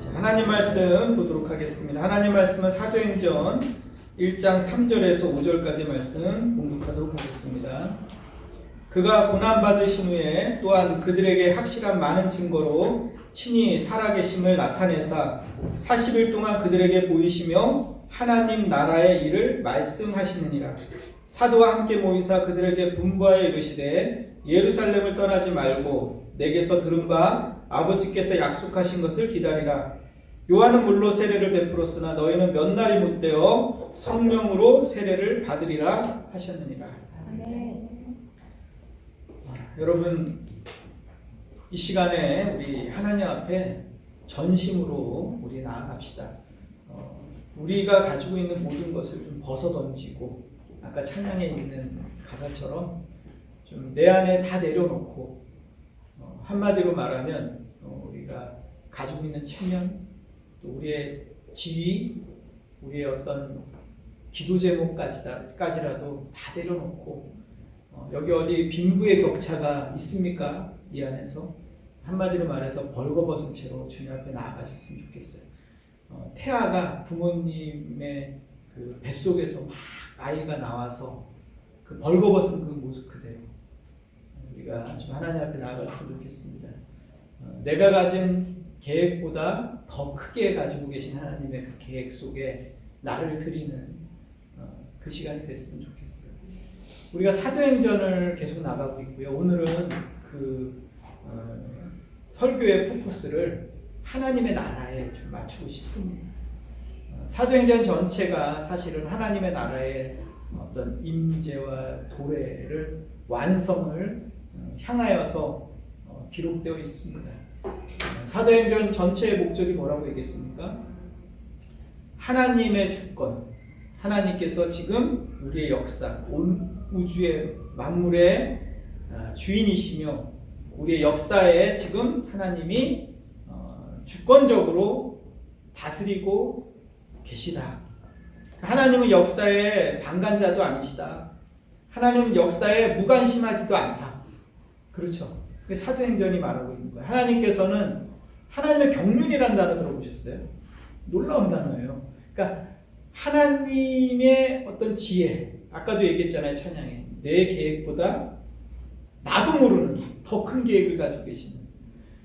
하나님 말씀 보도록 하겠습니다. 하나님 말씀은 사도행전 1장 3절에서 5절까지 말씀 봉독하도록 하겠습니다. 그가 고난받으신 후에 또한 그들에게 확실한 많은 증거로 친히 살아계심을 나타내사 40일 동안 그들에게 보이시며 하나님 나라의 일을 말씀하시느니라. 사도와 함께 모이사 그들에게 분부하여 이르시되 예루살렘을 떠나지 말고 내게서 들은 바 아버지께서 약속하신 것을 기다리라. 요한은 물로 세례를 베풀었으나 너희는 몇 날이 못되어 성령으로 세례를 받으리라 하셨느니라. 여러분, 이 시간에 우리 하나님 앞에 전심으로 우리 나아갑시다. 우리가 가지고 있는 모든 것을 좀 벗어던지고 아까 찬양에 있는 가사처럼 좀 내 안에 다 내려놓고 한마디로 말하면 우리가 가지고 있는 체면, 또 우리의 지위, 우리의 어떤 기도 제목까지라도 다 내려놓고 여기 어디 빈부의 격차가 있습니까? 이 안에서 한마디로 말해서 벌거벗은 채로 주님 앞에 나아가셨으면 좋겠어요. 태아가 부모님의 그 뱃속에서 막 아이가 나와서 그 벌거벗은 그 모습 그대로 우리가 좀 하나님 앞에 나아갔으면 좋겠습니다. 내가 가진 계획보다 더 크게 가지고 계신 하나님의 그 계획 속에 나를 드리는 그 시간이 됐으면 좋겠어요. 우리가 사도행전을 계속 나가고 있고요. 오늘은 그 설교의 포커스를 하나님의 나라에 좀 맞추고 싶습니다. 사도행전 전체가 사실은 하나님의 나라의 어떤 임재와 도래를 완성을 향하여서 기록되어 있습니다. 사도행전 전체의 목적이 뭐라고 얘기했습니까? 하나님의 주권, 하나님께서 지금 우리의 역사, 온 우주의 만물의 주인이시며 우리의 역사에 지금 하나님이 주권적으로 다스리고 계시다. 하나님은 역사의 방관자도 아니시다. 하나님은 역사에 무관심하지도 않다. 그렇죠. 사도행전이 말하고 있는 거예요. 하나님께서는 하나님의 경륜이라는 단어 들어보셨어요? 놀라운 단어예요. 그러니까 하나님의 어떤 지혜, 아까도 얘기했잖아요, 찬양에. 내 계획보다 나도 모르는 더 큰 계획을 가지고 계시는.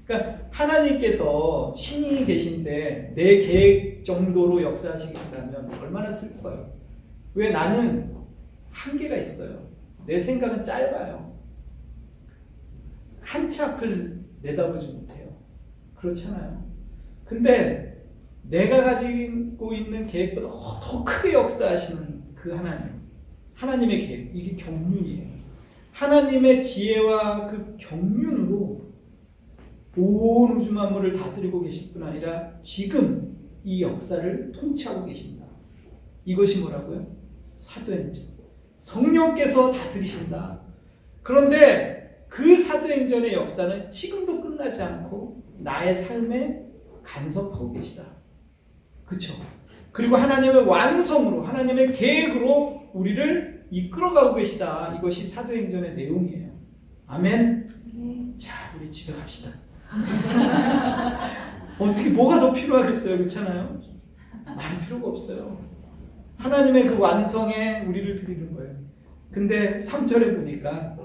그러니까 하나님께서 신이 계신데 내 계획 정도로 역사하시겠다면 얼마나 슬퍼요. 왜? 나는 한계가 있어요. 내 생각은 짧아요. 한 치 앞을 내다보지 못해요. 그렇잖아요. 근데 내가 가지고 있는 계획보다 더 크게 역사하시는 그 하나님의 계획, 이게 경륜이에요. 하나님의 지혜와 그 경륜으로 온 우주 만물을 다스리고 계실 뿐 아니라 지금 이 역사를 통치하고 계신다. 이것이 뭐라고요? 사도행전. 성령께서 다스리신다. 그런데 그 사도행전의 역사는 지금도 끝나지 않고 나의 삶에 간섭하고 계시다. 그렇죠? 그리고 하나님의 완성으로, 하나님의 계획으로 우리를 이끌어가고 계시다. 이것이 사도행전의 내용이에요. 아멘? 자, 우리 집에 갑시다. 어떻게 뭐가 더 필요하겠어요? 그렇잖아요? 많이 필요가 없어요. 하나님의 그 완성에 우리를 드리는 거예요. 근데 3절에 보니까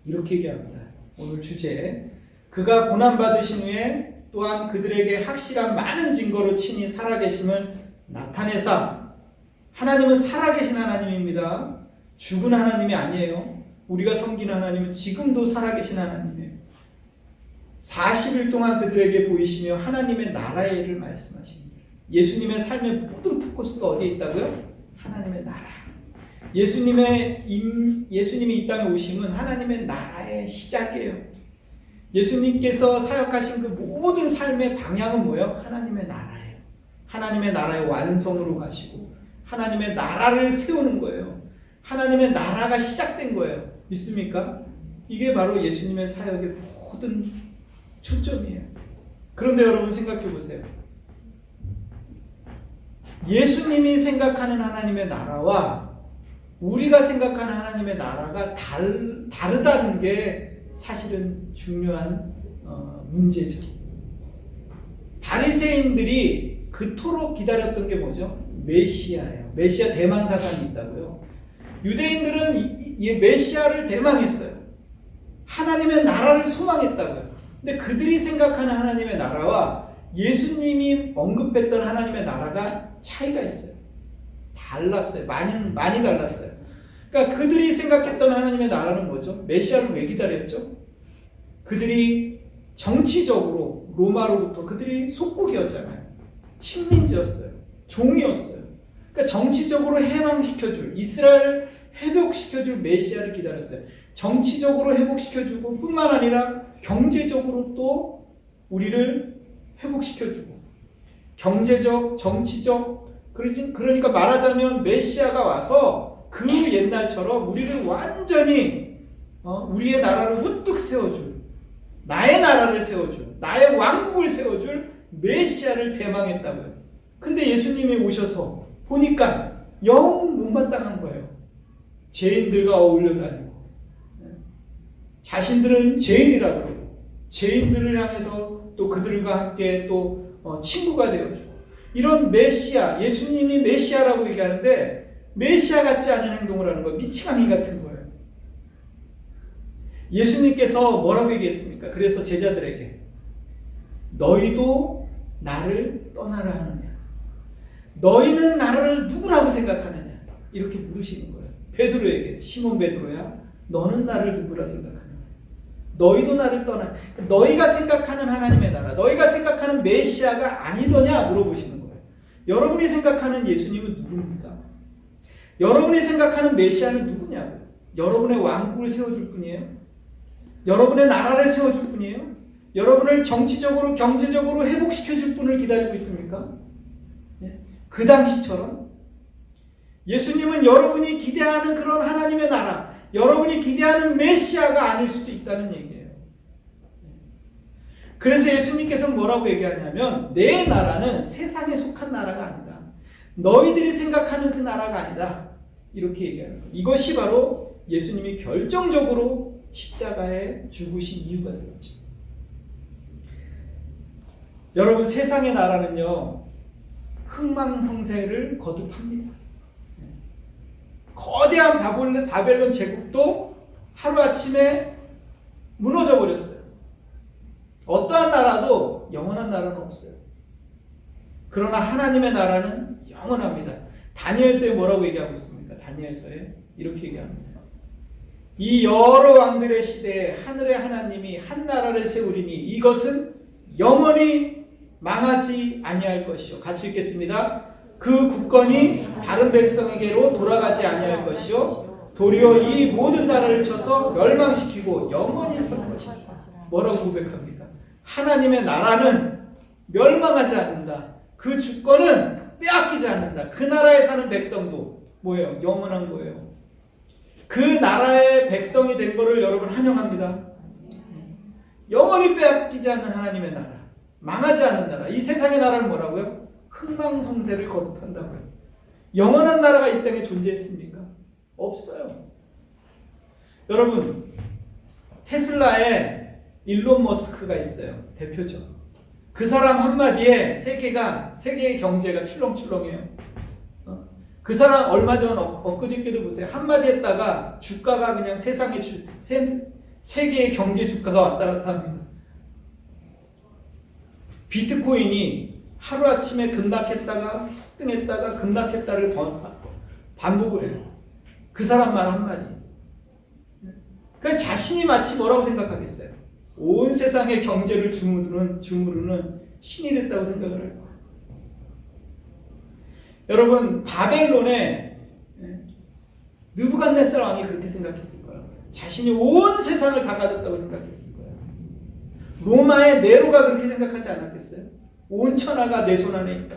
이렇게 얘기합니다. 오늘 주제, 그가 고난받으신 후에 또한 그들에게 확실한 많은 증거로 친히 살아계심을 나타내사. 하나님은 살아계신 하나님입니다. 죽은 하나님이 아니에요. 우리가 섬기는 하나님은 지금도 살아계신 하나님이에요. 40일 동안 그들에게 보이시며 하나님의 나라의 일을 말씀하십니다. 예수님의 삶의 모든 포커스가 어디에 있다고요? 하나님의 나라. 예수님이 이 땅에 오심은 하나님의 나라의 시작이에요. 예수님께서 사역하신 그 모든 삶의 방향은 뭐예요? 하나님의 나라예요. 하나님의 나라의 완성으로 가시고 하나님의 나라를 세우는 거예요. 하나님의 나라가 시작된 거예요. 믿습니까? 이게 바로 예수님의 사역의 모든 초점이에요. 그런데 여러분 생각해 보세요. 예수님이 생각하는 하나님의 나라와 우리가 생각하는 하나님의 나라가 다르다는 게 사실은 중요한 문제죠. 바리새인들이 그토록 기다렸던 게 뭐죠? 메시아예요. 메시아 대망 사상이 있다고요. 유대인들은 이 메시아를 대망했어요. 하나님의 나라를 소망했다고요. 근데 그들이 생각하는 하나님의 나라와 예수님이 언급했던 하나님의 나라가 차이가 있어요. 달랐어요. 많이 달랐어요. 그러니까 그들이 생각했던 하나님의 나라는 뭐죠? 메시아를 왜 기다렸죠? 그들이 정치적으로 로마로부터 그들이 속국이었잖아요. 식민지였어요. 종이었어요. 그러니까 정치적으로 해방시켜줄, 이스라엘을 회복시켜줄 메시아를 기다렸어요. 정치적으로 회복시켜주고 뿐만 아니라 경제적으로 또 우리를 회복시켜주고, 경제적, 정치적, 그러니까 말하자면 메시아가 와서 그 옛날처럼 우리를 완전히 우리의 나라를 우뚝 세워줄, 나의 나라를 세워줄, 나의 왕국을 세워줄 메시아를 대망했다고요. 근데 예수님이 오셔서 보니까 영 못마땅한 거예요. 죄인들과 어울려 다니고, 자신들은 죄인이라고 그러고, 죄인들을 향해서 또 그들과 함께 또 친구가 되어주고, 이런 메시아, 예수님이 메시아라고 얘기하는데 메시아 같지 않은 행동을 하는 거, 미치광이 같은 거예요. 예수님께서 뭐라고 얘기했습니까? 그래서 제자들에게 너희도 나를 떠나라 하느냐? 너희는 나를 누구라고 생각하느냐? 이렇게 물으시는 거예요. 베드로에게, 시몬 베드로야, 너는 나를 누구라 생각하느냐? 너희도 나를 떠나. 너희가 생각하는 하나님의 나라, 너희가 생각하는 메시아가 아니더냐 물어보시는 거예요. 여러분이 생각하는 예수님은 누굽니까? 여러분이 생각하는 메시아는 누구냐고요? 여러분의 왕국을 세워줄 분이에요? 여러분의 나라를 세워줄 분이에요? 여러분을 정치적으로, 경제적으로 회복시켜줄 분을 기다리고 있습니까? 그 당시처럼 예수님은 여러분이 기대하는 그런 하나님의 나라, 여러분이 기대하는 메시아가 아닐 수도 있다는 얘기예요. 그래서 예수님께서는 뭐라고 얘기하냐면 내 나라는 세상에 속한 나라가 아니다. 너희들이 생각하는 그 나라가 아니다. 이렇게 얘기하는 거예요. 이것이 바로 예수님이 결정적으로 십자가에 죽으신 이유가 되었죠. 여러분, 세상의 나라는요, 흥망성쇠를 거듭합니다. 거대한 바벨론 제국도 하루아침에 무너져 버렸어요. 어떠한 나라도 영원한 나라는 없어요. 그러나 하나님의 나라는 영원합니다. 다니엘서에 뭐라고 얘기하고 있습니까? 다니엘서에 이렇게 얘기합니다. 이 여러 왕들의 시대에 하늘의 하나님이 한 나라를 세우리니 이것은 영원히 망하지 아니할 것이요. 같이 읽겠습니다. 그 국권이 다른 백성에게로 돌아가지 아니할 것이요 도리어 이 모든 나라를 쳐서 멸망시키고 영원히 설 것이다. 뭐라고 고백합니까? 하나님의 나라는 멸망하지 않는다. 그 주권은 빼앗기지 않는다. 그 나라에 사는 백성도 뭐예요? 영원한 거예요. 그 나라의 백성이 된 거를 여러분 환영합니다. 영원히 빼앗기지 않는 하나님의 나라, 망하지 않는 나라. 이 세상의 나라는 뭐라고요? 흥망성쇠를 거듭한다고요. 영원한 나라가 이 땅에 존재했습니까? 없어요. 여러분, 테슬라에 일론 머스크가 있어요. 대표죠. 그 사람 한마디에 세계의 경제가 출렁출렁해요. 그 사람 얼마 전 엊그저께도 보세요. 한마디 했다가 주가가 그냥 세계의 경제 주가가 왔다 갔다 합니다. 비트코인이 하루아침에 급락했다가 급등했다가 급락했다를 반복을 해요. 그 사람 말 한마디. 그러니까 자신이 마치 뭐라고 생각하겠어요? 온 세상의 경제를 주무르는 신이 됐다고 생각을 할 거예요. 여러분, 바벨론에 느부갓네살 왕이 그렇게 생각했을 거예요. 자신이 온 세상을 다 가졌다고 생각했을 거예요. 로마의 네로가 그렇게 생각하지 않았겠어요? 온 천하가 내 손 안에 있다.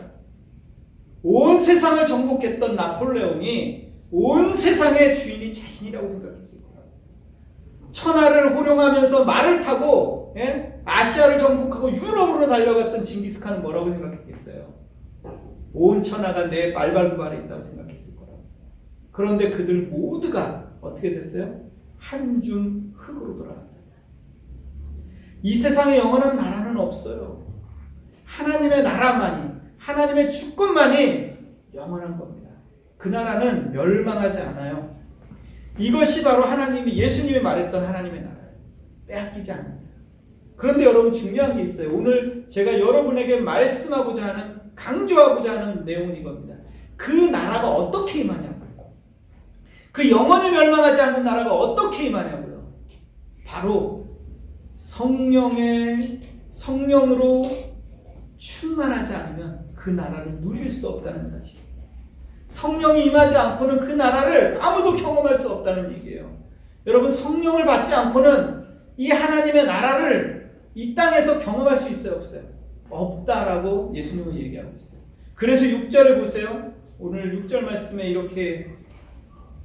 온 세상을 정복했던 나폴레옹이 온 세상의 주인이 자신이라고 생각했을 거예요. 천하를 호령하면서 말을 타고 아시아를 정복하고 유럽으로 달려갔던 징기스칸은 뭐라고 생각했겠어요? 온 천하가 내 말발굽 아래 있다고 생각했을 거라고. 그런데 그들 모두가 어떻게 됐어요? 한 줌 흙으로 돌아갔다. 이 세상에 영원한 나라는 없어요. 하나님의 나라만이, 하나님의 주권만이 영원한 겁니다. 그 나라는 멸망하지 않아요. 이것이 바로 하나님이, 예수님이 말했던 하나님의 나라예요. 빼앗기지 않는다. 그런데 여러분, 중요한 게 있어요. 오늘 제가 여러분에게 말씀하고자 하는, 강조하고자 하는 내용은 이겁니다. 그 나라가 어떻게 임하냐고요. 그 영원히 멸망하지 않는 나라가 어떻게 임하냐고요. 바로 성령으로 충만하지 않으면 그 나라를 누릴 수 없다는 사실. 성령이 임하지 않고는 그 나라를 아무도 경험할 수 없다는 얘기예요. 여러분, 성령을 받지 않고는 이 하나님의 나라를 이 땅에서 경험할 수 있어요, 없어요? 없다라고 예수님은 얘기하고 있어요. 그래서 6절에 보세요. 오늘 6절 말씀에 이렇게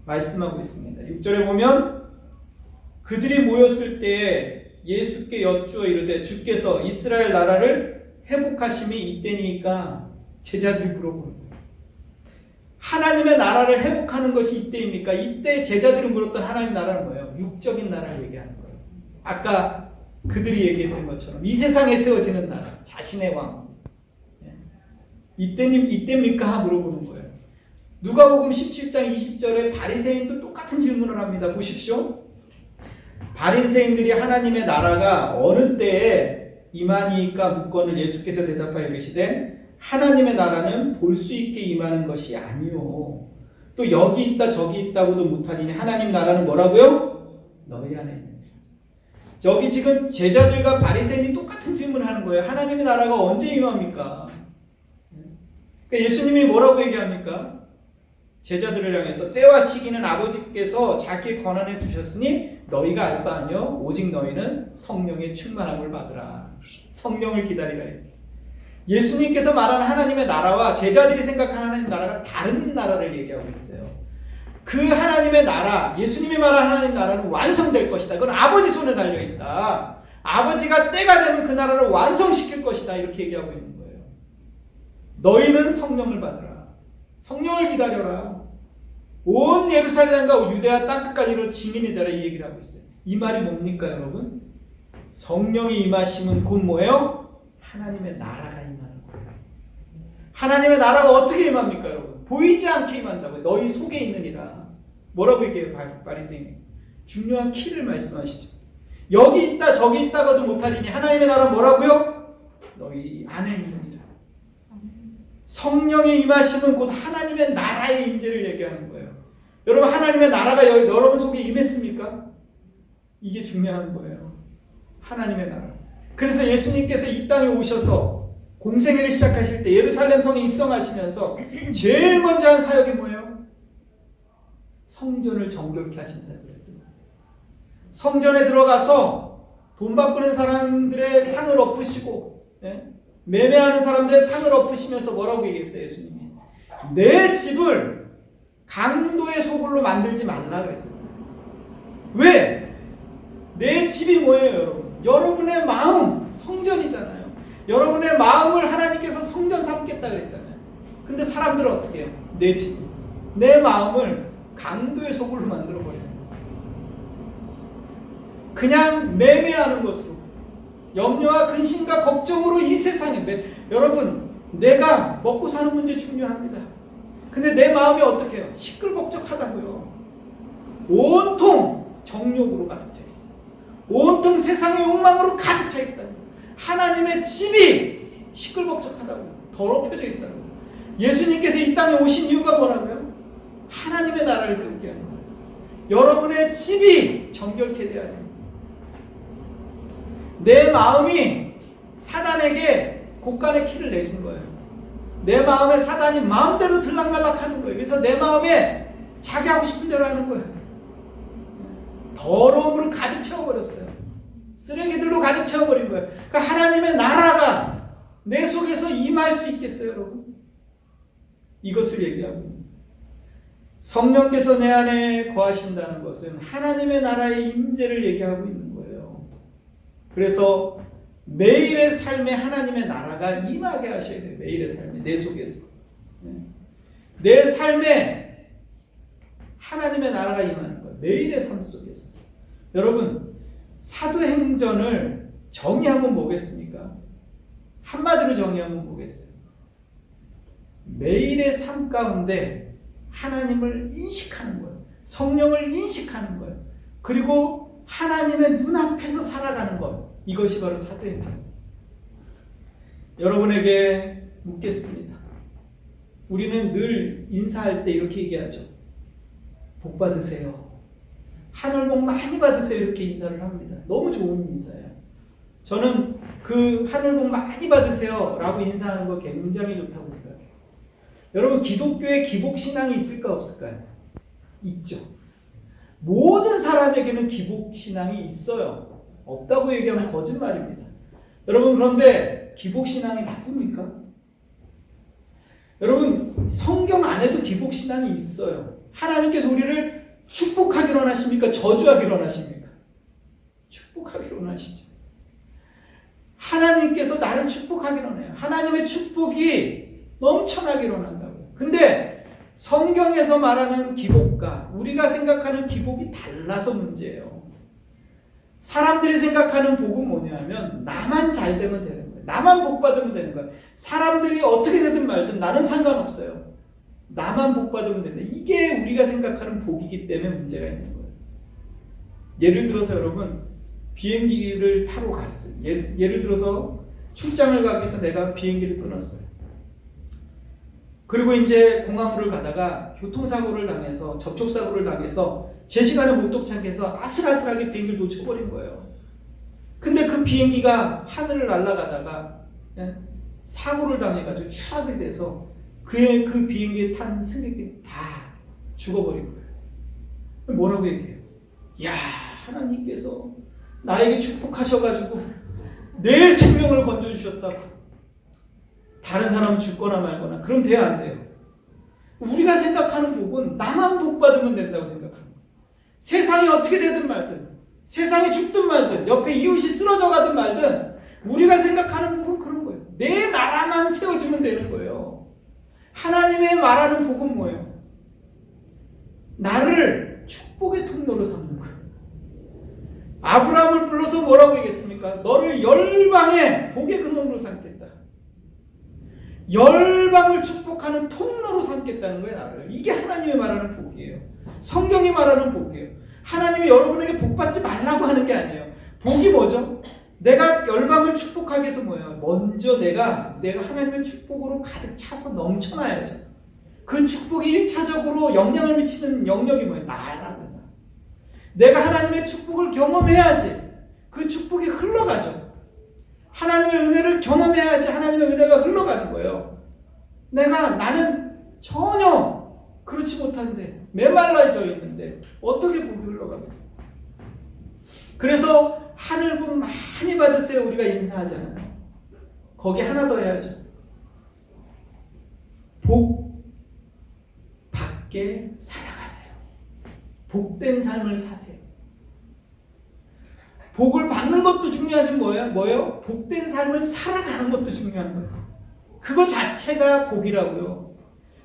말씀하고 있습니다. 6절에 보면 그들이 모였을 때에 예수께 여쭈어 이르되 주께서 이스라엘 나라를 회복하심이 이때니까, 제자들이 물어보는 거예요. 하나님의 나라를 회복하는 것이 이때입니까? 이때 제자들이 물었던 하나님 나라는 뭐예요? 육적인 나라를 얘기하는 거예요. 아까 그들이 얘기했던 것처럼 이 세상에 세워지는 나라, 자신의 왕. 이때입니까? 물어보는 거예요. 누가복음 17장 20절에 바리새인도 똑같은 질문을 합니다. 보십시오. 바리새인들이 하나님의 나라가 어느 때에 임하니까 묻거늘 예수께서 대답하여 이르시되 하나님의 나라는 볼 수 있게 임하는 것이 아니요 또 여기 있다 저기 있다고도 못하리니 하나님 나라는 뭐라고요? 너희 안에 있는. 여기 지금 제자들과 바리새인이 똑같은 질문을 하는 거예요. 하나님의 나라가 언제 임합니까? 그러니까 예수님이 뭐라고 얘기합니까? 제자들을 향해서 때와 시기는 아버지께서 자기의 권한에 두셨으니 너희가 알 바 아니요 오직 너희는 성령의 충만함을 받으라. 성령을 기다리라. 예수님께서 말하는 하나님의 나라와 제자들이 생각하는 하나님의 나라가 다른 나라를 얘기하고 있어요. 그 하나님의 나라, 예수님이 말하는 하나님의 나라는 완성될 것이다. 그건 아버지 손에 달려있다. 아버지가 때가 되면 그 나라를 완성시킬 것이다. 이렇게 얘기하고 있는 거예요. 너희는 성령을 받으라. 성령을 기다려라. 온 예루살렘과 유대아 땅끝까지로 증인이 되라. 이 얘기를 하고 있어요. 이 말이 뭡니까 여러분? 성령이 임하심은 곧 뭐예요? 하나님의 나라가 임하는 거예요. 하나님의 나라가 어떻게 임합니까 여러분? 보이지 않게 임한다고요. 너희 속에 있느니라. 뭐라고 얘기해요 바리새인? 중요한 키를 말씀하시죠. 여기 있다 저기 있다가도 못하리니 하나님의 나라는 뭐라고요? 너희 안에 있느니라. 성령의 임하심은 곧 하나님의 나라의 임재를 얘기하는 거예요. 여러분, 하나님의 나라가 여러분 속에 임했습니까? 이게 중요한 거예요. 하나님의 나라. 그래서 예수님께서 이 땅에 오셔서 공생애를 시작하실 때 예루살렘 성에 입성하시면서 제일 먼저 한 사역이 뭐예요? 성전을 정결케 하신 사역을 했던 거예요. 성전에 들어가서 돈 바꾸는 사람들의 상을 엎으시고, 매매하는 사람들의 상을 엎으시면서 뭐라고 얘기했어요 예수님이? 내 집을 강도의 소굴로 만들지 말라 그랬더니. 왜? 내 집이 뭐예요 여러분? 여러분의 마음, 성전이잖아요. 여러분의 마음을 하나님께서 성전 삼겠다 그랬잖아요. 근데 사람들은 어떻게 해요? 내 집, 내 마음을 강도의 소굴로 만들어버려요. 그냥 매매하는 것으로, 염려와 근심과 걱정으로 이 세상에 여러분, 내가 먹고 사는 문제 중요합니다. 근데 내 마음이 어떻게 해요? 시끌벅적하다고요. 온통 정욕으로 가득 차 있어요. 온통 세상의 욕망으로 가득 차 있다고요. 하나님의 집이 시끌벅적하다고요. 더럽혀져 있다고요. 예수님께서 이 땅에 오신 이유가 뭐라고요? 하나님의 나라를 세우게 하는 거예요. 여러분의 집이 정결케 되어야 해요. 내 마음이 사단에게 곳간의 키를 내준 거예요. 내 마음에 사단이 마음대로 들락날락하는 거예요. 그래서 내 마음에 자기 하고 싶은 대로 하는 거예요. 더러움으로 가득 채워버렸어요. 쓰레기들로 가득 채워버린 거예요. 그러니까 하나님의 나라가 내 속에서 임할 수 있겠어요 여러분? 이것을 얘기하고 있는 거예요. 성령께서 내 안에 거하신다는 것은 하나님의 나라의 임재를 얘기하고 있는 거예요. 그래서 매일의 삶에 하나님의 나라가 임하게 하셔야 돼요. 매일의 삶에, 내 속에서. 내 삶에 하나님의 나라가 임하는 거예요. 매일의 삶 속에서. 여러분, 사도행전을 정의하면 뭐겠습니까? 한마디로 정의하면 뭐겠어요? 매일의 삶 가운데 하나님을 인식하는 거예요. 성령을 인식하는 거예요. 그리고 하나님의 눈앞에서 살아가는 것. 이것이 바로 사도행전. 여러분에게 묻겠습니다. 우리는 늘 인사할 때 이렇게 얘기하죠. 복 받으세요. 하늘 복 많이 받으세요. 이렇게 인사를 합니다. 너무 좋은 인사예요. 저는 그 하늘 복 많이 받으세요 라고 인사하는 거 굉장히 좋다고 생각해요. 여러분, 기독교에 기복신앙이 있을까 없을까요? 있죠. 모든 사람에게는 기복신앙이 있어요. 없다고 얘기하면 거짓말입니다. 여러분, 그런데 기복신앙이 나쁩니까? 여러분, 성경 안에도 기복신앙이 있어요. 하나님께서 우리를 축복하기로 하십니까? 저주하기로 하십니까? 축복하기로 하시죠. 하나님께서 나를 축복하기로 해요. 하나님의 축복이 넘쳐나기로 한다고요. 근데 성경에서 말하는 기복과 우리가 생각하는 기복이 달라서 문제예요. 사람들이 생각하는 복은 뭐냐면 나만 잘 되면 되는 거예요. 나만 복 받으면 되는 거예요. 사람들이 어떻게 되든 말든 나는 상관없어요. 나만 복 받으면 된다. 이게 우리가 생각하는 복이기 때문에 문제가 있는 거예요. 예를 들어서 여러분, 비행기를 타러 갔어요. 예를 들어서 출장을 가기 위해서 내가 비행기를 끊었어요. 그리고 이제 공항으로 가다가 교통사고를 당해서, 접촉사고를 당해서 제 시간에 못 도착해서 아슬아슬하게 비행기를 놓쳐버린 거예요. 근데 그 비행기가 하늘을 날아가다가 사고를 당해가지고 추락이 돼서 그 비행기에 탄 승객들이 다 죽어버린 거예요. 뭐라고 얘기해요? 야, 하나님께서 나에게 축복하셔가지고 내 생명을 건져주셨다고. 다른 사람은 죽거나 말거나 그럼 돼야 안 돼요. 우리가 생각하는 복은 나만 복 받으면 된다고 생각합니다. 세상이 어떻게 되든 말든, 세상이 죽든 말든, 옆에 이웃이 쓰러져 가든 말든, 우리가 생각하는 복은 그런 거예요. 내 나라만 세워지면 되는 거예요. 하나님의 말하는 복은 뭐예요? 나를 축복의 통로로 삼는 거예요. 아브라함을 불러서 뭐라고 얘기했습니까? 너를 열방의 복의 근원으로 삼겠다. 열방을 축복하는 통로로 삼겠다는 거예요, 나를. 이게 하나님이 말하는 복이에요. 성경이 말하는 복이에요. 하나님이 여러분에게 복 받지 말라고 하는 게 아니에요. 복이 뭐죠? 내가 열방을 축복하기 위해서 뭐예요? 먼저 내가 하나님의 축복으로 가득 차서 넘쳐나야죠. 그 축복이 1차적으로 영향을 미치는 영역이 뭐예요? 나라고 해요. 내가 하나님의 축복을 경험해야지 그 축복이 흘러가죠. 하나님의 은혜를 경험해야지 하나님의 은혜가 흘러가는 거예요. 나는 전혀 그렇지 못한데, 메말라져 있는데 어떻게 복이 흘러가겠어? 그래서 하늘 복 많이 받으세요 우리가 인사하잖아요. 거기 하나 더 해야죠. 복 받게 살아가세요. 복된 삶을 사세요. 복을 받는 것도 중요하지 뭐예요? 복된 삶을 살아가는 것도 중요한 거예요. 그거 자체가 복이라고요.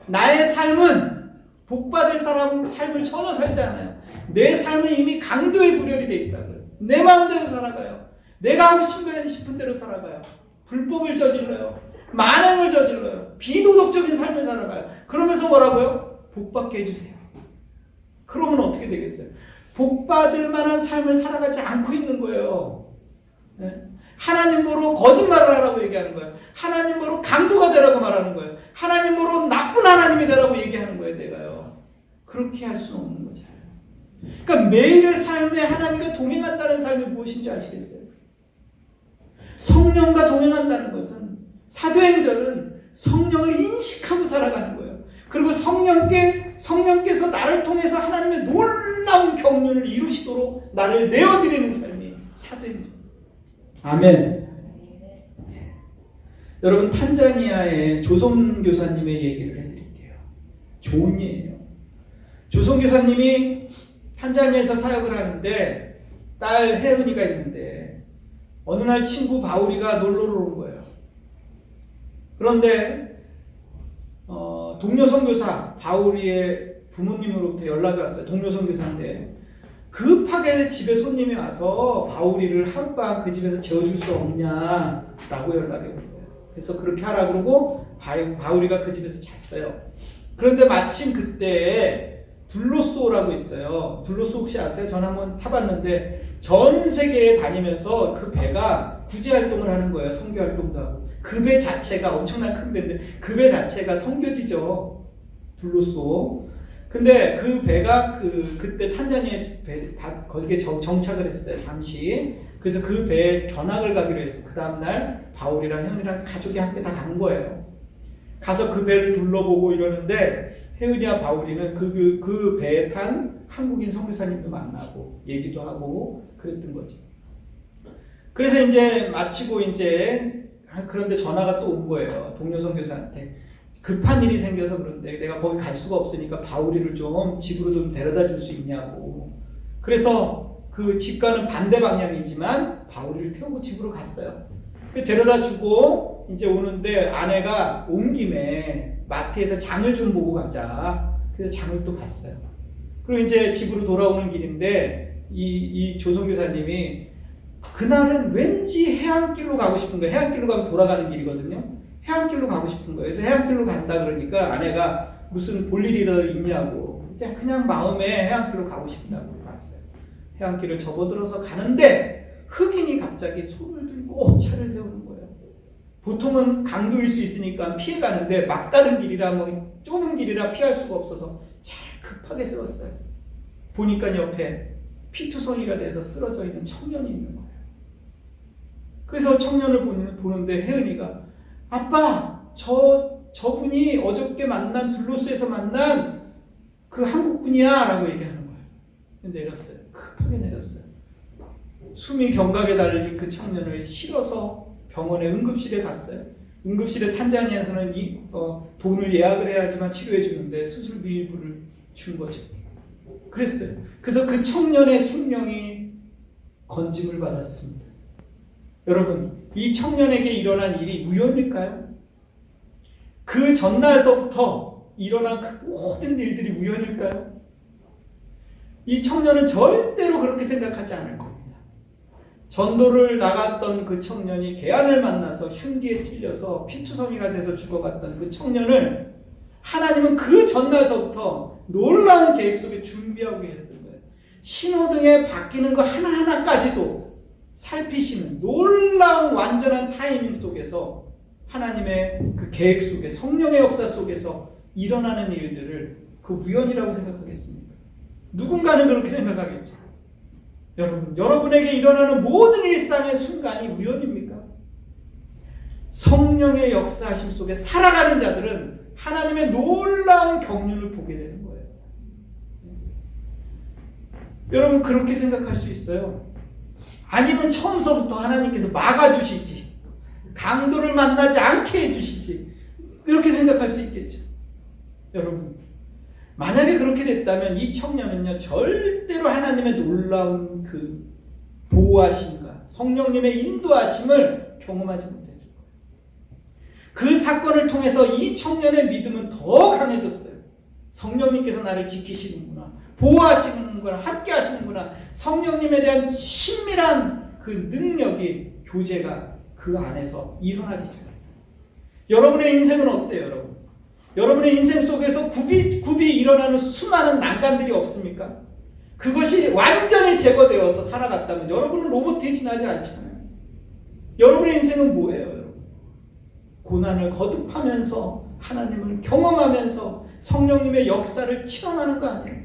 나의 삶은 복받을 사람 삶을 전혀 살지 않아요. 내 삶은 이미 강도의 불혈이 되어 있다고요. 내 마음대로 살아가요. 내가 하고 싶은 대로 살아가요. 불법을 저질러요. 만행을 저질러요. 비도덕적인 삶을 살아가요. 그러면서 뭐라고요? 복받게 해주세요. 그러면 어떻게 되겠어요? 복받을 만한 삶을 살아가지 않고 있는 거예요. 네? 하나님 보러 거짓말을 하라고 얘기하는 거예요. 하나님 보러 강도가 되라고 말하는 거예요. 하나님 보러 나쁜 하나님이 되라고 얘기하는 거예요, 내가요. 그렇게 할 수는 없는 거잖아요. 그러니까 매일의 삶에 하나님과 동행한다는 삶이 무엇인지 아시겠어요? 성령과 동행한다는 것은, 사도행전은 성령을 인식하고 살아가는 거예요. 그리고 성령께서 나를 통해서 하나님의 놀라운 경륜을 이루시도록 나를 내어드리는 삶이 사도행전. 아멘. 여러분, 탄자니아의 조성 교사님의 얘기를 해드릴게요. 좋은 예예요. 조성 교사님이 탄자니아에서 사역을 하는데 딸 혜은이가 있는데 어느 날 친구 바울이가 놀러 온 거예요. 그런데 동료 선교사 바울이의 부모님으로부터 연락이 왔어요. 동료 선교사인데 급하게 집에 손님이 와서 바울이를 하룻밤 그 집에서 재워줄 수 없냐라고 연락이 온 거예요. 그래서 그렇게 하라 그러고 바울이가 그 집에서 잤어요. 그런데 마침 그때 둘로소라고 있어요. 둘로소 혹시 아세요? 전 한번 타봤는데 전 세계에 다니면서 그 배가 구제 활동을 하는 거예요. 선교 활동도 하고. 그 배 자체가 엄청난 큰 배인데 그 배 자체가 선교지죠. 둘로소. 근데 그 배가 그때 탄자니아에 거기에 정착을 했어요. 잠시. 그래서 그 배에 견학을 가기로 해서 그 다음날 바울이랑 혜은이랑 가족이 함께 다 간 거예요. 가서 그 배를 둘러보고 이러는데 혜은이와 바울이는 그 배에 탄 한국인 선교사님도 만나고 얘기도 하고 그랬던 거죠. 그래서 이제 마치고 이제 그런데 전화가 또 온 거예요. 동료 선교사한테. 급한 일이 생겨서 그런데 내가 거기 갈 수가 없으니까 바울이를 좀 집으로 좀 데려다 줄 수 있냐고. 그래서 그 집과는 반대 방향이지만 바울이를 태우고 집으로 갔어요. 데려다 주고 이제 오는데 아내가 온 김에 마트에서 장을 좀 보고 가자. 그래서 장을 또 봤어요. 그리고 이제 집으로 돌아오는 길인데 이 조선교사님이 그날은 왠지 해안길로 가고 싶은 거예요. 해안길로 가면 돌아가는 길이거든요. 해안길로 가고 싶은 거예요. 그래서 해안길로 간다 그러니까 아내가 무슨 볼 일이 더 있냐고. 그냥 마음에 해안길로 가고 싶다고 봤어요. 해안길을 접어들어서 가는데 흑인이 갑자기 손을 들고 차를 세우는 거예요. 보통은 강도일 수 있으니까 피해가는데 막다른 길이라 뭐 좁은 길이라 피할 수가 없어서 잘 급하게 세웠어요. 보니까 옆에 피투성이가 돼서 쓰러져 있는 청년이 있는 거예요. 그래서 청년을 보는데 혜은이가 아빠 저분이 어저께 만난 둘로스에서 만난 그 한국분이야 라고 얘기하는 거예요. 내렸어요. 급하게 내렸어요. 숨이 경각에 달린 그 청년을 실어서 병원에 응급실에 갔어요. 응급실에 탄자니아에서는 돈을 예약을 해야지만 치료해 주는데 수술비 일부를 준 거죠. 그랬어요. 그래서 그 청년의 생명이 건짐을 받았습니다. 여러분, 이 청년에게 일어난 일이 우연일까요? 그 전날서부터 일어난 그 모든 일들이 우연일까요? 이 청년은 절대로 그렇게 생각하지 않을 겁니다. 전도를 나갔던 그 청년이 개안을 만나서 흉기에 찔려서 피투성이가 돼서 죽어갔던 그 청년을 하나님은 그 전날서부터 놀라운 계획 속에 준비하고 계셨던 거예요. 신호등에 바뀌는 거 하나하나까지도 살피시는 놀라운 완전한 타이밍 속에서 하나님의 그 계획 속에 성령의 역사 속에서 일어나는 일들을 그 우연이라고 생각하겠습니까? 누군가는 그렇게 생각하겠죠. 여러분에게 일어나는 모든 일상의 순간이 우연입니까? 성령의 역사하심 속에 살아가는 자들은 하나님의 놀라운 경륜을 보게 되는 거예요. 여러분 그렇게 생각할 수 있어요. 아니면 처음서부터 하나님께서 막아주시지, 강도를 만나지 않게 해주시지, 이렇게 생각할 수 있겠죠. 여러분 만약에 그렇게 됐다면 이 청년은요 절대로 하나님의 놀라운 그 보호하심과 성령님의 인도하심을 경험하지 못했을 거예요. 그 사건을 통해서 이 청년의 믿음은 더 강해졌어요. 성령님께서 나를 지키시는구나, 보호하시는구나, 함께 하시는구나, 성령님에 대한 친밀한 그 능력이, 교제가 그 안에서 일어나기 시작했다. 여러분의 인생은 어때요, 여러분? 여러분의 인생 속에서 굽이 일어나는 수많은 난간들이 없습니까? 그것이 완전히 제거되어서 살아갔다면 여러분은 로봇에 지나지 않잖아요. 여러분의 인생은 뭐예요, 여러분? 고난을 거듭하면서 하나님을 경험하면서 성령님의 역사를 체험하는 거 아니에요?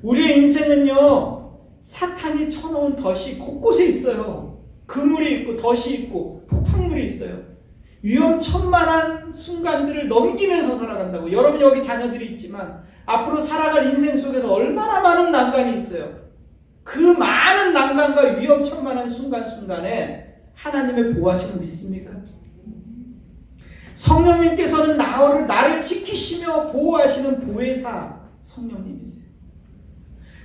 우리의 인생은요 사탄이 쳐놓은 덫이 곳곳에 있어요. 그물이 있고 덫이 있고 폭풍물이 있어요. 위험천만한 순간들을 넘기면서 살아간다고. 여러분 여기 자녀들이 있지만 앞으로 살아갈 인생 속에서 얼마나 많은 난간이 있어요. 그 많은 난간과 위험천만한 순간순간에 하나님의 보호하심을 믿습니까? 성령님께서는 나를 지키시며 보호하시는 보혜사 성령님이세요.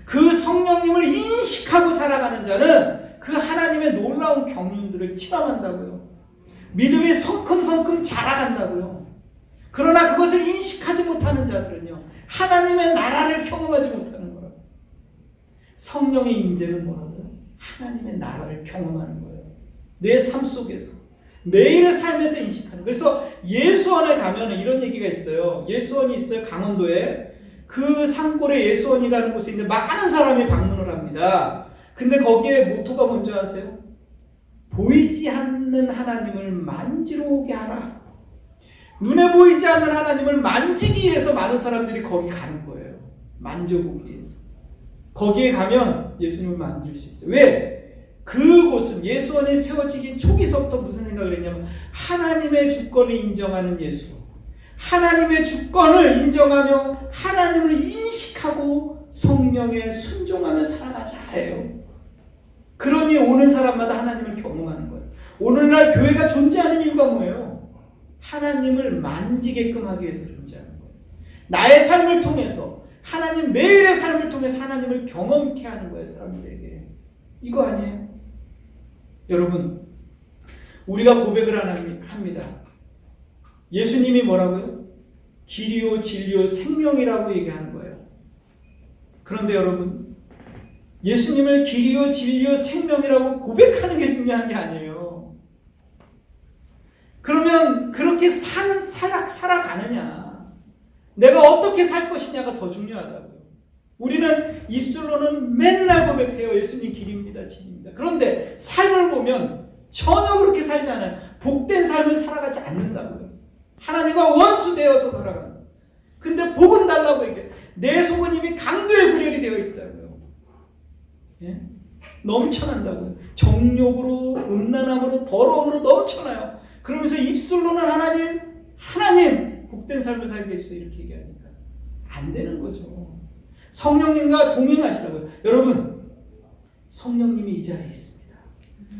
그 성령님을 인식하고 살아가는 자는 그 하나님의 놀라운 경륜들을 체험한다고요. 믿음이 성큼성큼 자라간다고요. 그러나 그것을 인식하지 못하는 자들은요 하나님의 나라를 경험하지 못하는 거라고. 성령의 임재는 뭐라고요? 하나님의 나라를 경험하는 거예요. 내 삶 속에서 매일의 삶에서 인식하는. 그래서 예수원에 가면은 이런 얘기가 있어요. 예수원이 있어요. 강원도에. 그 산골에 예수원이라는 곳에 있는데 많은 사람이 방문을 합니다. 근데 거기에 모토가 뭔지 아세요? 보이지 않는 하나님을 만지러 오게 하라. 눈에 보이지 않는 하나님을 만지기 위해서 많은 사람들이 거기 가는 거예요. 만져보기 위해서. 거기에 가면 예수님을 만질 수 있어요. 왜? 그곳은 예수원이 세워지기 초기서부터 무슨 생각을 했냐면 하나님의 주권을 인정하는 예수, 하나님의 주권을 인정하며 하나님을 인식하고 성령에 순종하며 살아가자예요. 그러니 오는 사람마다 하나님을 경험하는 거예요. 오늘날 교회가 존재하는 이유가 뭐예요? 하나님을 만지게끔 하기 위해서 존재하는 거예요. 나의 삶을 통해서 하나님, 매일의 삶을 통해서 하나님을 경험케 하는 거예요. 사람들에게. 이거 아니에요? 여러분, 우리가 고백을 합니다. 예수님이 뭐라고요? 길이요 진리요 생명이라고 얘기하는 거예요. 그런데 여러분, 예수님을 길이요 진리요 생명이라고 고백하는 게 중요한 게 아니에요. 그러면 그렇게 살아가느냐, 내가 어떻게 살 것이냐가 더 중요하다고요. 우리는 입술로는 맨날 고백해요. 예수님 길입니다, 진리입니다. 그런데 삶을 보면 전혀 그렇게 살지 않아요. 복된 삶을 살아가지 않는다고요. 하나님과 원수되어서 살아간다. 근데 복은 달라고 얘기해요. 내 속은 이미 강도의 구렬이 되어 있다고요. 예? 넘쳐난다고요. 정욕으로, 음란함으로, 더러움으로 넘쳐나요. 그러면서 입술로는 하나님, 복된 삶을 살게 해주세요. 이렇게 얘기하니까 안 되는 거죠. 성령님과 동행하시라고요. 여러분, 성령님이 이 자리에 있습니다.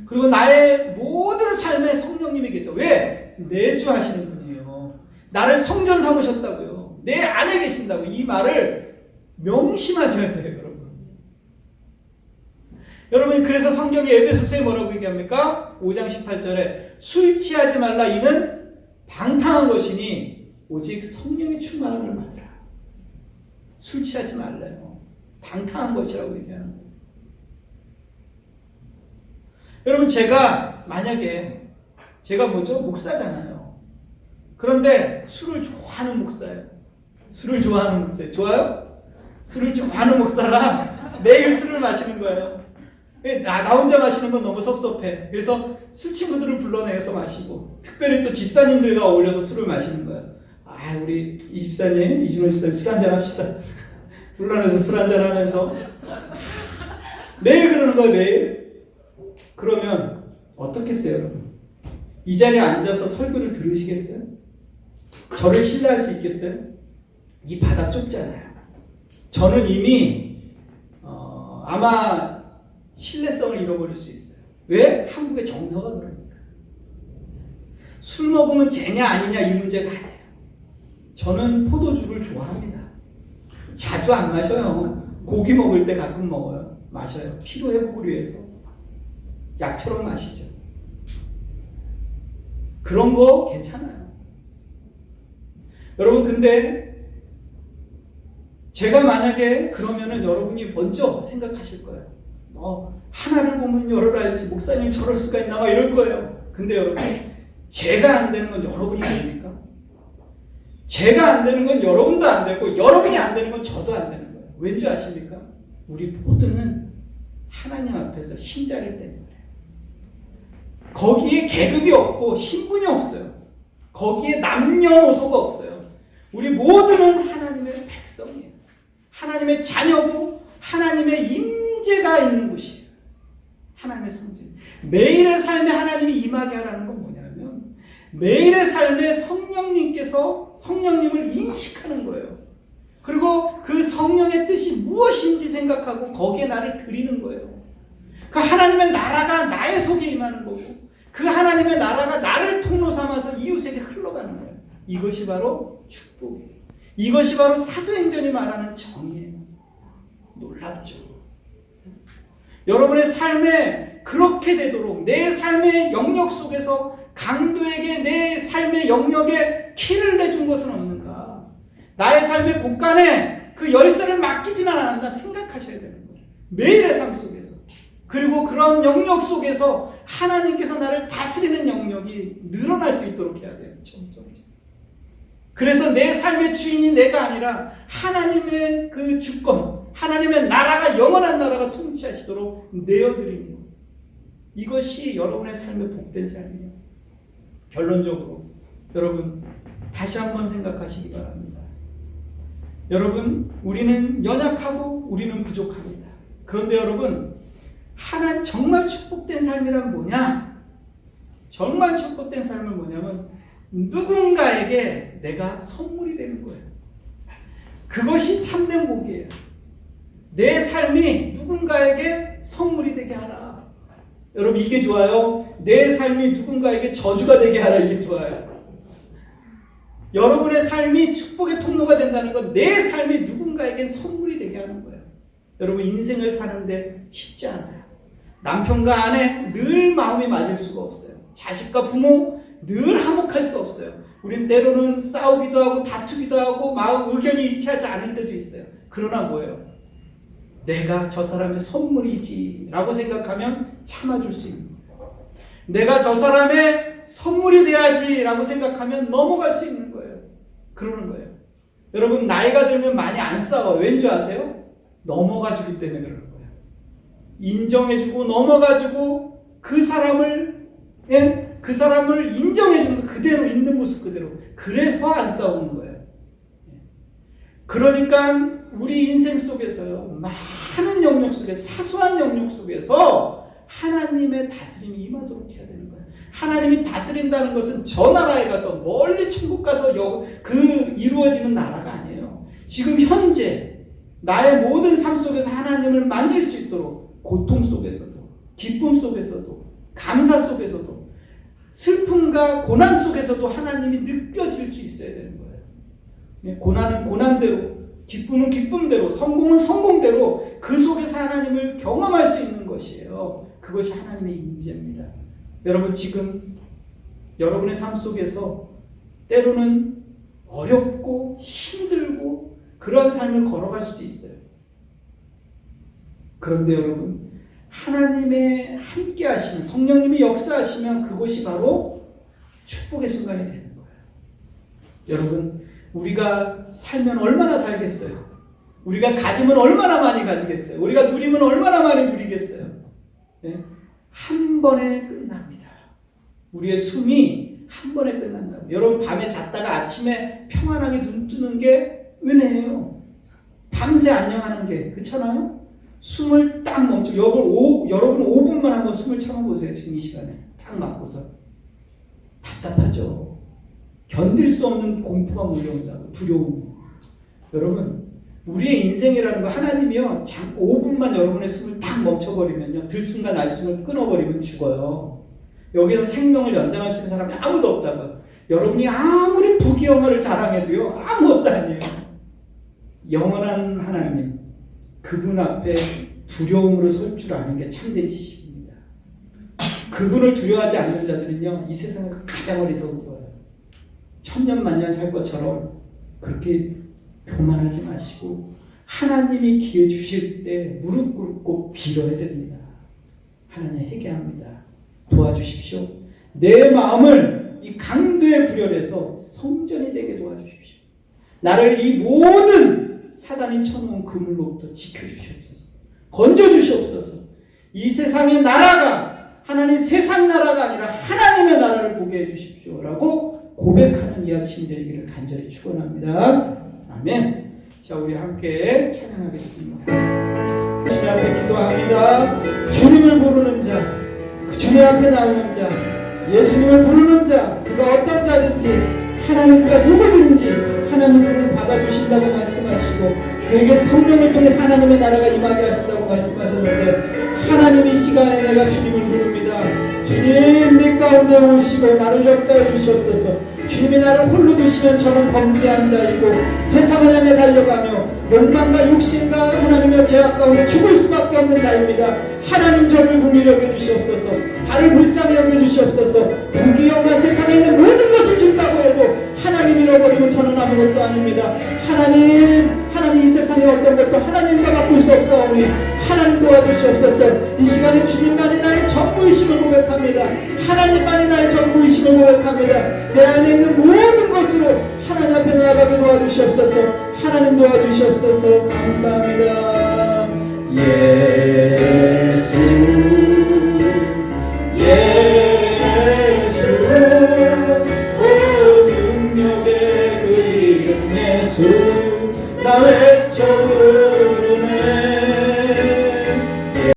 그리고 나의 모든 삶에 성령님이 계세요. 왜? 내주하시는 분이에요. 나를 성전 삼으셨다고요. 내 안에 계신다고. 이 말을 명심하셔야 돼요, 여러분. 여러분, 그래서 성경이 에베소서에 뭐라고 얘기합니까? 5장 18절에 술 취하지 말라. 이는 방탕한 것이니 오직 성령의 충만함을 받으라. 술 취하지 말래요. 방탕한 것이라고 얘기하는 거예요. 여러분, 만약에 제가 목사잖아요. 그런데 술을 좋아하는 목사예요. 술을 좋아하는 목사예요. 좋아요? 술을 좋아하는 목사라 매일 술을 마시는 거예요. 나 혼자 마시는 건 너무 섭섭해. 그래서 술 친구들을 불러내서 마시고, 특별히 또 집사님들과 어울려서 술을 마시는 거예요. 우리 이 집사님, 이준호 집사님 술 한잔 합시다. 불러내서 술 한잔 하면서 매일 그러는 거예요. 매일. 그러면 어떻겠어요, 여러분? 이 자리에 앉아서 설교를 들으시겠어요? 저를 신뢰할 수 있겠어요? 이 바닥 좁잖아요. 저는 이미 아마 신뢰성을 잃어버릴 수 있어요. 왜? 한국의 정서가 그러니까. 술 먹으면 죄냐 아니냐 이 문제가 아니에요. 저는 포도주를 좋아합니다. 자주 안 마셔요. 고기 먹을 때 가끔 먹어요. 마셔요. 피로 회복을 위해서. 약처럼 마시죠. 그런 거 괜찮아요. 여러분, 근데 제가 만약에 그러면은 여러분이 먼저 생각하실 거예요. 하나를 보면 열을 알지, 목사님 저럴 수가 있나, 이럴 거예요. 근데 여러분, 제가 안 되는 건 여러분이 됩니까? 제가 안 되는 건 여러분도 안 되고, 여러분이 안 되는 건 저도 안 되는 거예요. 왠지 아십니까? 우리 모두는 하나님 앞에서 신자를 때문에. 거기에 계급이 없고 신분이 없어요. 거기에 남녀노소가 없어요. 우리 모두는 하나님의 백성이에요. 하나님의 자녀고 하나님의 임재가 있는 곳이에요. 하나님의 성전. 매일의 삶에 하나님이 임하게 하라는 건 뭐냐면, 매일의 삶에 성령님을 인식하는 거예요. 그리고 그 성령의 뜻이 무엇인지 생각하고 거기에 나를 드리는 거예요. 그 하나님의 나라가 나의 속에 임하는 거고, 그 하나님의 나라가 나를 통로 삼아서 이웃에게 흘러가는 거예요. 이것이 바로 축복이에요. 이것이 바로 사도행전이 말하는 정의예요. 놀랍죠? 여러분의 삶에 그렇게 되도록, 내 삶의 영역 속에서 강도에게 내 삶의 영역에 키를 내준 것은 없는가? 나의 삶의 곳간에 그 열쇠를 맡기지는 않았나 생각하셔야 되는 거예요. 매일의 삶 속에서. 그리고 그런 영역 속에서 하나님께서 나를 다스리는 영역이 늘어날 수 있도록 해야 돼요. 점점. 그래서 내 삶의 주인이 내가 아니라 하나님의 그 주권, 하나님의 나라가 영원한 나라가 통치하시도록 내어드리는 것. 이것이 여러분의 삶의 복된 삶이에요. 결론적으로 여러분 다시 한번 생각하시기 바랍니다. 여러분, 우리는 연약하고 우리는 부족합니다. 그런데 여러분, 하나님 정말 축복된 삶이란 뭐냐? 정말 축복된 삶은 뭐냐면 누군가에게 내가 선물이 되는 거예요. 그것이 참된 복이에요. 내 삶이 누군가에게 선물이 되게 하라. 여러분, 이게 좋아요? 내 삶이 누군가에게 저주가 되게 하라. 이게 좋아요. 여러분의 삶이 축복의 통로가 된다는 건 내 삶이 누군가에게 선물이 되게 하는 거예요. 여러분, 인생을 사는데 쉽지 않아요. 남편과 아내 늘 마음이 맞을 수가 없어요. 자식과 부모 늘 화목할 수 없어요. 우린 때로는 싸우기도 하고 다투기도 하고 마음 의견이 일치하지 않을 때도 있어요. 그러나 뭐예요? 내가 저 사람의 선물이지 라고 생각하면 참아줄 수 있는 거예요. 내가 저 사람의 선물이 돼야지 라고 생각하면 넘어갈 수 있는 거예요. 그러는 거예요. 여러분, 나이가 들면 많이 안 싸워요. 왠 줄 아세요? 넘어가주기 때문에 그러는 거예요. 인정해주고 넘어가주고 그 사람을 인정해주는 거, 그대로 있는 모습 그대로. 그래서 안 싸우는 거예요. 그러니까 우리 인생 속에서요, 많은 영역 속에, 사소한 영역 속에서 하나님의 다스림이 임하도록 해야 되는 거예요. 하나님이 다스린다는 것은 저 나라에 가서 멀리 천국 가서 이루어지는 나라가 아니에요. 지금 현재 나의 모든 삶 속에서 하나님을 만질 수 있도록 고통 속에서도, 기쁨 속에서도, 감사 속에서도, 슬픔과 고난 속에서도 하나님이 느껴질 수 있어야 되는 거예요. 고난은 고난대로, 기쁨은 기쁨대로, 성공은 성공대로 그 속에서 하나님을 경험할 수 있는 것이에요. 그것이 하나님의 임재입니다. 여러분, 지금 여러분의 삶 속에서 때로는 어렵고 힘들고 그러한 삶을 걸어갈 수도 있어요. 그런데 여러분, 하나님의 함께 하시는 성령님이 역사하시면 그것이 바로 축복의 순간이 되는 거예요. 여러분, 우리가 살면 얼마나 살겠어요? 우리가 가지면 얼마나 많이 가지겠어요? 우리가 누리면 얼마나 많이 누리겠어요? 네? 한 번에 끝납니다. 우리의 숨이 한 번에 끝난다. 여러분, 밤에 잤다가 아침에 평안하게 눈 뜨는 게 은혜예요. 밤새 안녕하는 게, 그렇잖아요? 숨을 딱 멈춰. 여러분 5분만 한번 숨을 참아보세요. 지금 이 시간에 딱 맞고서. 답답하죠. 견딜 수 없는 공포가 몰려온다고, 두려움. 여러분, 우리의 인생이라는 거 하나님이요, 5분만 여러분의 숨을 딱 멈춰버리면요, 들숨과 날숨을 끊어버리면 죽어요. 여기서 생명을 연장할 수 있는 사람이 아무도 없다고요. 여러분이 아무리 부귀영화를 자랑해도요, 아무것도 아니에요. 영원한 하나님, 그분 앞에 두려움으로 설 줄 아는 게 참된 지식입니다. 그분을 두려워하지 않는 자들은요, 이 세상에서 가장 어리석은 거예요. 천년만년 살 것처럼 그렇게 교만하지 마시고 하나님이 기회 주실 때 무릎 꿇고 빌어야 됩니다. 하나님, 회개합니다. 도와주십시오. 내 마음을 이 강도의 불혈에서 성전이 되게 도와주십시오. 나를 이 모든 사단이 쳐놓은 그물로부터 지켜주시옵소서. 건져주시옵소서. 이 세상의 나라가 하나님 세상 나라가 아니라 하나님의 나라를 보게 해주십시오 라고 고백하는 이 아침이 되기를 간절히 축원합니다. 아멘. 자, 우리 함께 찬양하겠습니다. 주님 앞에 기도합니다. 주님을 부르는 자, 그 주님 앞에 나오는 자, 예수님을 부르는 자, 그가 어떤 자든지 하나님 그가 누구든지 하나님 그를 받아주신다고 말씀하시고 그에게 성령을 통해 하나님의 나라가 임하게 하신다고 말씀하셨는데, 하나님 이 시간에 내가 주님을 부릅니다. 주님, 내 가운데 오시고 나를 역사해 주시옵소서. 주님이 나를 홀로 두시면 저는 범죄한 자이고 세상을 향해 달려가며 욕망과 욕심과 하나님의 죄악 가운데 죽을 수밖에 없는 자입니다. 하나님, 저를 긍휼히 여겨주시옵소서. 나를 불쌍히 여겨주시옵소서. 부귀영화 세상에 있는 모든 것을 준다고 해도 하나님 잃어버리면 저는 아무것도 아닙니다. 하나님 이 세상에 어떤 것도 하나님과 바꿀 수 없사오니 하나님 도와주시옵소서. 이 시간에 주님만이 나의 전부이심을 고백합니다. 하나님만이 나의 전부이심을 고백합니다. 내 안에 있는 모든 것으로 하나님 앞에 나아가게 도와주시옵소서. 하나님 도와주시옵소서. 감사합니다. 예.